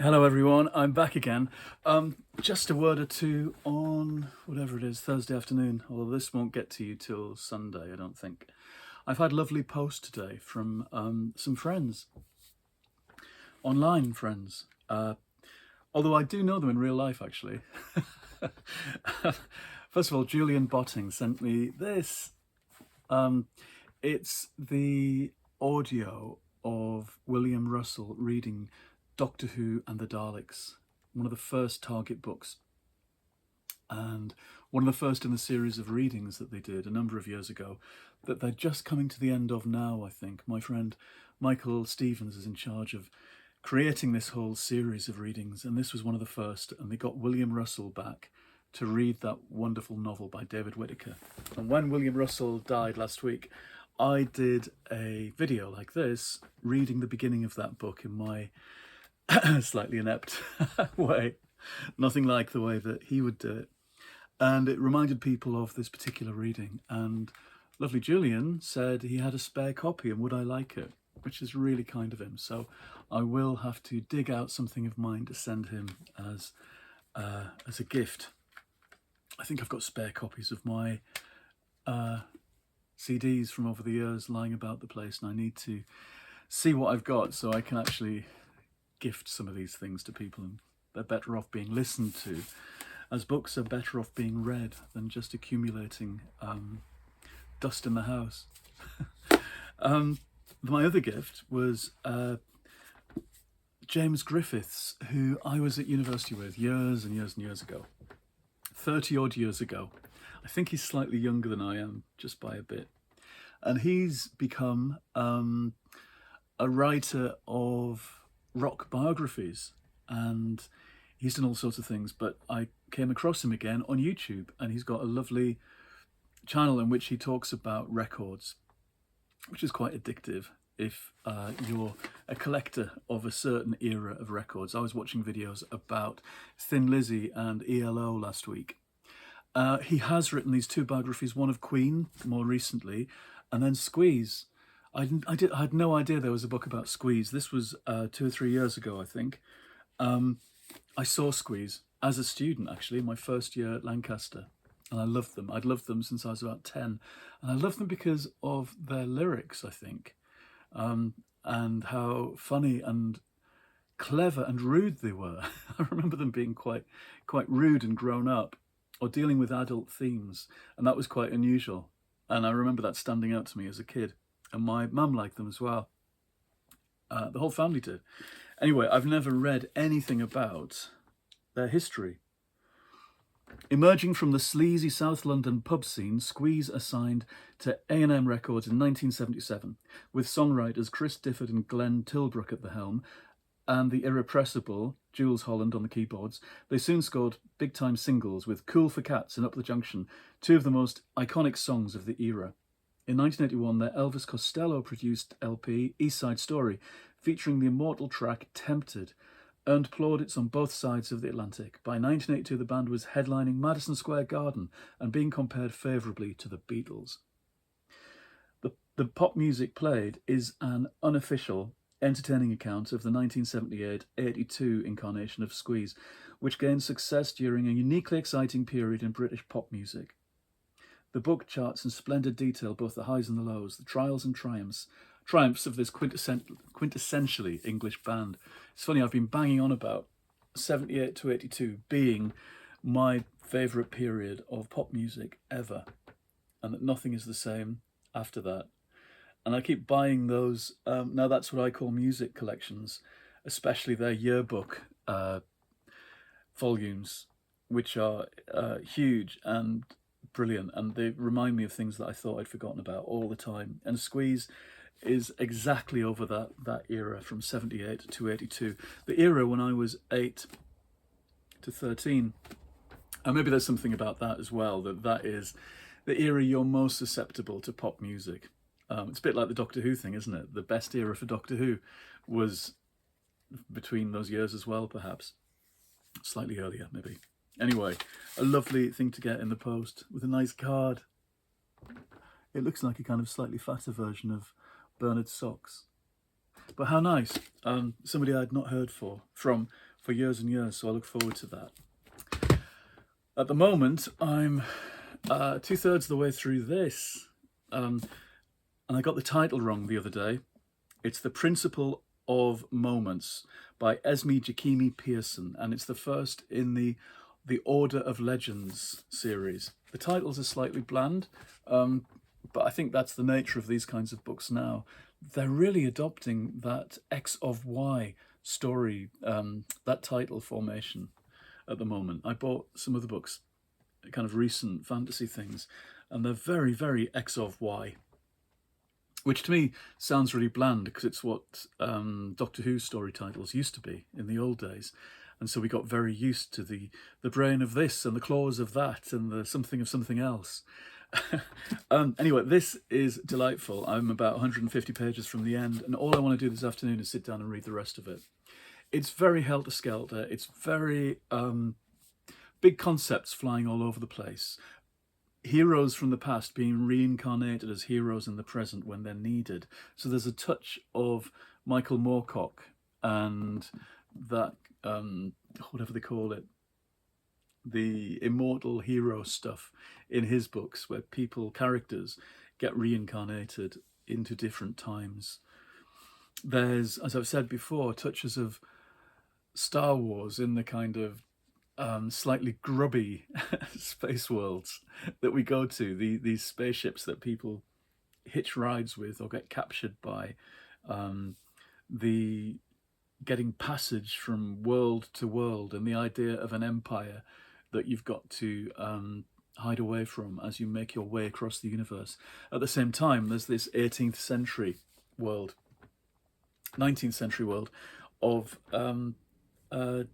Hello everyone, I'm back again. Just a word or two on whatever it is, Thursday afternoon, although this won't get to you till Sunday, I don't think. I've had a lovely post today from some friends, online friends, although I do know them in real life actually. First of all, Julian Botting sent me this. It's the audio of William Russell reading Doctor Who and the Daleks, one of the first Target books, and one of the first in the series of readings that they did a number of years ago, that they're just coming to the end of now, I think. My friend Michael Stevens is in charge of creating this whole series of readings, and this was one of the first, and they got William Russell back to read that wonderful novel by David Whitaker. And when William Russell died last week, I did a video like this, reading the beginning of that book in my slightly inept way, nothing like the way that he would do it. And it reminded people of this particular reading. And lovely Julian said he had a spare copy and would I like it, which is really kind of him. So I will have to dig out something of mine to send him as a gift. I think I've got spare copies of my CDs from over the years lying about the place, and I need to see what I've got so I can actually gift some of these things to people, and they're better off being listened to, as books are better off being read than just accumulating dust in the house. My other gift was James Griffiths, who I was at university with years and years and years ago, 30 odd years ago. I think he's slightly younger than I am, just by a bit. And he's become a writer of rock biographies, and he's done all sorts of things, but I came across him again on YouTube, and he's got a lovely channel in which he talks about records, which is quite addictive if you're a collector of a certain era of records. I was watching videos about Thin Lizzy and ELO last week. He has written these two biographies, one of Queen more recently, and then Squeeze. I had no idea there was a book about Squeeze. This was 2 or 3 years ago, I think. I saw Squeeze as a student, actually, my first year at Lancaster, and I loved them. I'd loved them since I was about 10, and I loved them because of their lyrics, I think, and how funny and clever and rude they were. I remember them being quite rude and grown up, or dealing with adult themes, and that was quite unusual. And I remember that standing out to me as a kid. And my mum liked them as well. The whole family did. Anyway, I've never read anything about their history. Emerging from the sleazy South London pub scene, Squeeze assigned to A&M Records in 1977, with songwriters Chris Difford and Glenn Tilbrook at the helm, and the irrepressible Jules Holland on the keyboards. They soon scored big-time singles with Cool for Cats and Up the Junction, two of the most iconic songs of the era. In 1981, their Elvis Costello-produced LP, East Side Story, featuring the immortal track Tempted, earned plaudits on both sides of the Atlantic. By 1982, the band was headlining Madison Square Garden and being compared favourably to the Beatles. The pop music played is an unofficial, entertaining account of the 1978-82 incarnation of Squeeze, which gained success during a uniquely exciting period in British pop music. The book charts in splendid detail both the highs and the lows, the trials and triumphs of this quintessentially English band. It's funny, I've been banging on about 78 to 82 being my favourite period of pop music ever, and that nothing is the same after that. And I keep buying those, now that's what I call music collections, especially their yearbook volumes, which are huge and brilliant, and they remind me of things that I thought I'd forgotten about all the time. And Squeeze is exactly over that era from 78 to 82, the era when I was 8 to 13. And maybe there's something about that as well, that is the era you're most susceptible to pop music. It's a bit like the Doctor Who thing, isn't it? The best era for Doctor Who was between those years as well, perhaps. Slightly earlier, maybe. Anyway, a lovely thing to get in the post with a nice card. It looks like a kind of slightly fatter version of Bernard's socks. But how nice. Somebody I'd not heard from for years and years, so I look forward to that. At the moment, I'm 2/3 of the way through this, and I got the title wrong the other day. It's The Principle of Moments by Esme Jikiemi-Pearson, and it's the first in the Order of Legends series. The titles are slightly bland, but I think that's the nature of these kinds of books now. They're really adopting that X of Y story, that title formation at the moment. I bought some of the books, kind of recent fantasy things, and they're very, very X of Y, which to me sounds really bland because it's what Doctor Who story titles used to be in the old days. And so we got very used to the brain of this and the claws of that and the something of something else. Anyway, this is delightful. I'm about 150 pages from the end, and all I want to do this afternoon is sit down and read the rest of it. It's very helter-skelter. It's very big concepts flying all over the place. Heroes from the past being reincarnated as heroes in the present when they're needed. So there's a touch of Michael Moorcock and that, whatever they call it, the immortal hero stuff in his books, where characters get reincarnated into different times. There's, as I've said before, touches of Star Wars in the kind of slightly grubby space worlds that we go to, these spaceships that people hitch rides with or get captured by, the getting passage from world to world, and the idea of an empire that you've got to hide away from as you make your way across the universe. At the same time, there's this 18th century world, 19th century world of the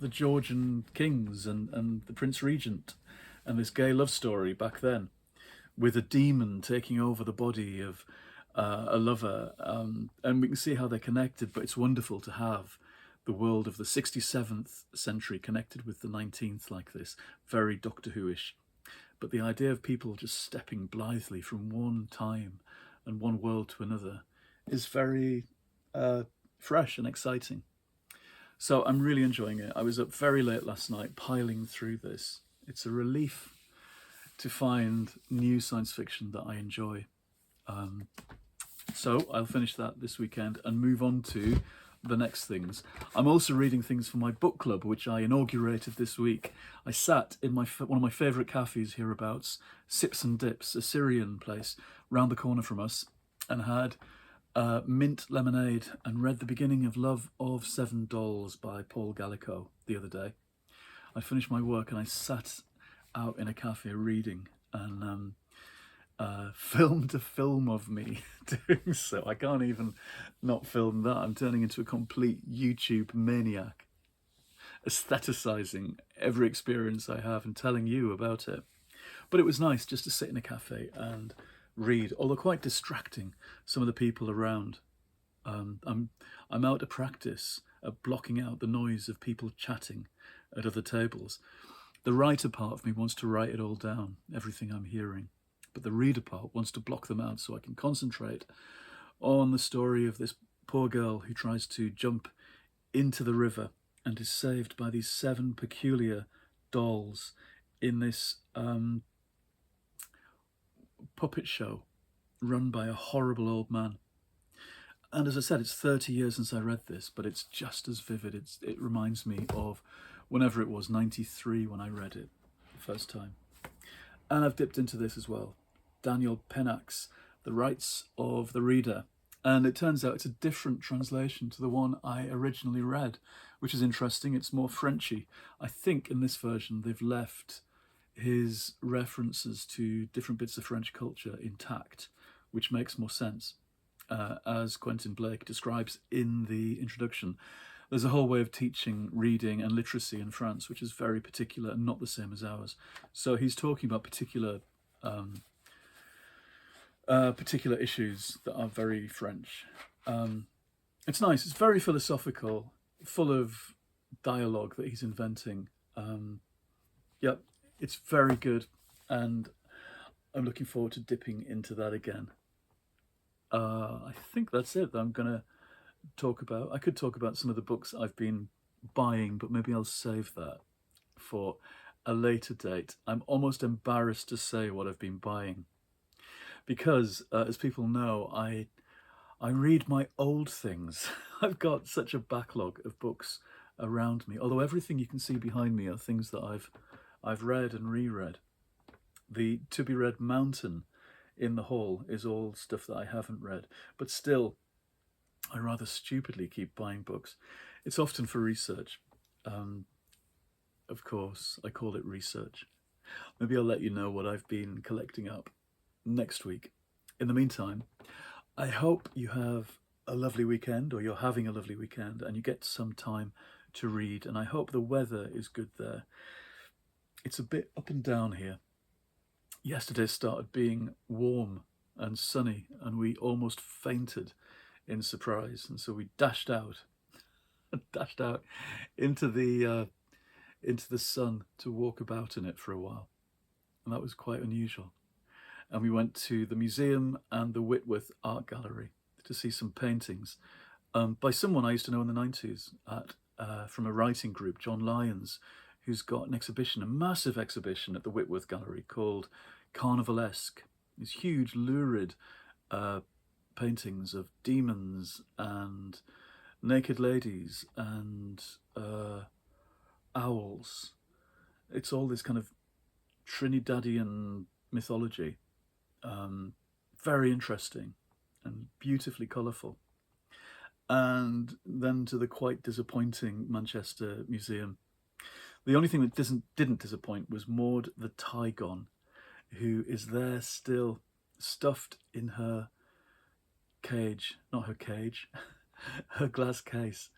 Georgian kings and the Prince Regent, and this gay love story back then with a demon taking over the body of a lover, and we can see how they're connected, but it's wonderful to have the world of the 67th century connected with the 19th like this, very Doctor Who-ish. But the idea of people just stepping blithely from one time and one world to another is very fresh and exciting. So I'm really enjoying it. I was up very late last night piling through this. It's a relief to find new science fiction that I enjoy. So I'll finish that this weekend and move on to the next things. I'm also reading things for my book club, which I inaugurated this week. I sat in one of my favourite cafes hereabouts, Sips and Dips, a Syrian place round the corner from us, and had mint lemonade and read the beginning of Love of Seven Dolls by Paul Gallico the other day. I finished my work and I sat out in a cafe reading, and filmed a film of me doing so. I can't even not film that. I'm turning into a complete YouTube maniac, aestheticizing every experience I have and telling you about it. But it was nice just to sit in a cafe and read, although quite distracting, some of the people around. I'm out of practice at blocking out the noise of people chatting at other tables. The writer part of me wants to write it all down, everything I'm hearing. But the reader part wants to block them out so I can concentrate on the story of this poor girl who tries to jump into the river and is saved by these 7 peculiar dolls in this puppet show run by a horrible old man. And as I said, it's 30 years since I read this, but it's just as vivid. It reminds me of whenever it was, 93, when I read it the first time. And I've dipped into this as well. Daniel Pennack's The Rights of the Reader. And it turns out it's a different translation to the one I originally read, which is interesting. It's more Frenchy. I think in this version they've left his references to different bits of French culture intact, which makes more sense. As Quentin Blake describes in the introduction, there's a whole way of teaching reading and literacy in France, which is very particular and not the same as ours. So he's talking about particular issues that are very French. It's nice. It's very philosophical, full of dialogue that he's inventing. Yep, it's very good, and I'm looking forward to dipping into that again. I think that's it that I'm going to talk about. I could talk about some of the books I've been buying, but maybe I'll save that for a later date. I'm almost embarrassed to say what I've been buying because, as people know, I read my old things. I've got such a backlog of books around me. Although everything you can see behind me are things that I've read and reread. The to be read mountain in the hall is all stuff that I haven't read, but still, I rather stupidly keep buying books. It's often for research. Um, of course, I call it research. Maybe I'll let you know what I've been collecting up next week. In the meantime, I hope you have a lovely weekend, or you're having a lovely weekend, and you get some time to read. And I hope the weather is good there. It's a bit up and down here. Yesterday started being warm and sunny, and we almost fainted in surprise. And so we dashed out, dashed out into the sun to walk about in it for a while, and that was quite unusual. And we went to the museum and the Whitworth Art Gallery to see some paintings by someone I used to know in the 90s from a writing group, John Lyons, who's got an exhibition, a massive exhibition at the Whitworth Gallery called Carnivalesque. These huge, lurid paintings of demons and naked ladies and owls. It's all this kind of Trinidadian mythology. Very interesting and beautifully colourful. And then to the quite disappointing Manchester Museum. The only thing that didn't disappoint was Maud the Tygon, who is there still, stuffed in her cage, not her cage, her glass case.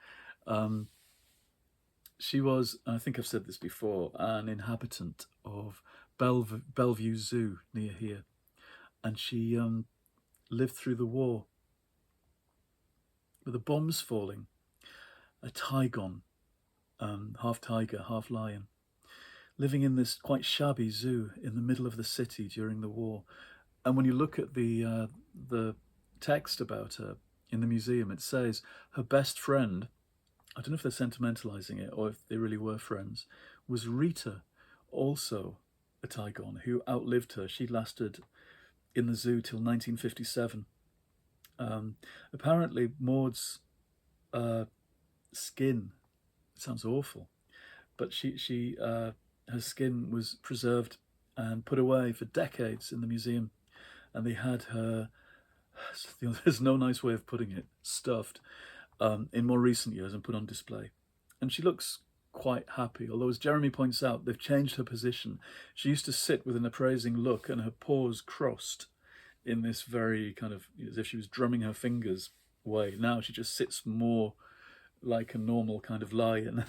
She was, I think I've said this before, an inhabitant of Bellevue Zoo near here. And she lived through the war. With the bombs falling, a Tygon, half tiger, half lion, living in this quite shabby zoo in the middle of the city during the war. And when you look at the text about her in the museum, it says her best friend, I don't know if they're sentimentalizing it or if they really were friends, was Rita, also a Tygon, who outlived her. She lasted in the zoo till 1957. Apparently Maud's skin, it sounds awful, but her skin was preserved and put away for decades in the museum, and they had her, there's no nice way of putting it, stuffed in more recent years and put on display. And she looks quite happy, although as Jeremy points out, they've changed her position. She used to sit with an appraising look and her paws crossed in this very kind of, as if she was drumming her fingers way. Now she just sits more like a normal kind of lion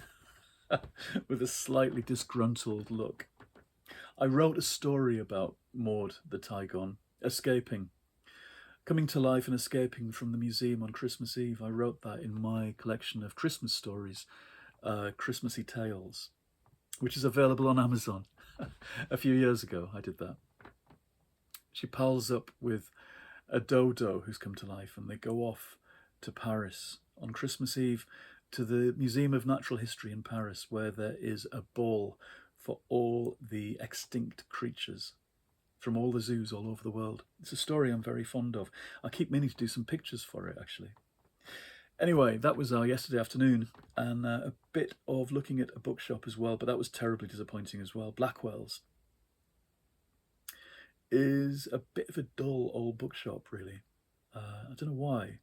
with a slightly disgruntled look. I wrote a story about Maud the Tygon coming to life and escaping from the museum on Christmas Eve. I wrote that in my collection of Christmas stories, Christmassy Tales, which is available on Amazon. A few years ago I did that. She pals up with a dodo who's come to life, and they go off to Paris on Christmas Eve to the Museum of Natural History in Paris, where there is a ball for all the extinct creatures from all the zoos all over the world. It's a story I'm very fond of. I keep meaning to do some pictures for it, actually. Anyway, that was our yesterday afternoon, and a bit of looking at a bookshop as well, but that was terribly disappointing as well. Blackwell's is a bit of a dull old bookshop, really. I don't know why,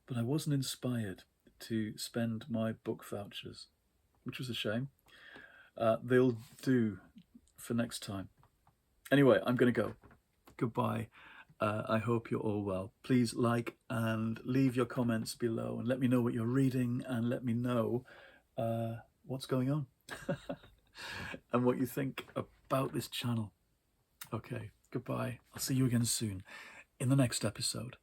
but I wasn't inspired to spend my book vouchers, which was a shame. They'll do for next time. Anyway, I'm going to go. Goodbye. I hope you're all well. Please like and leave your comments below and let me know what you're reading, and let me know what's going on and what you think about this channel. Okay, goodbye. I'll see you again soon in the next episode.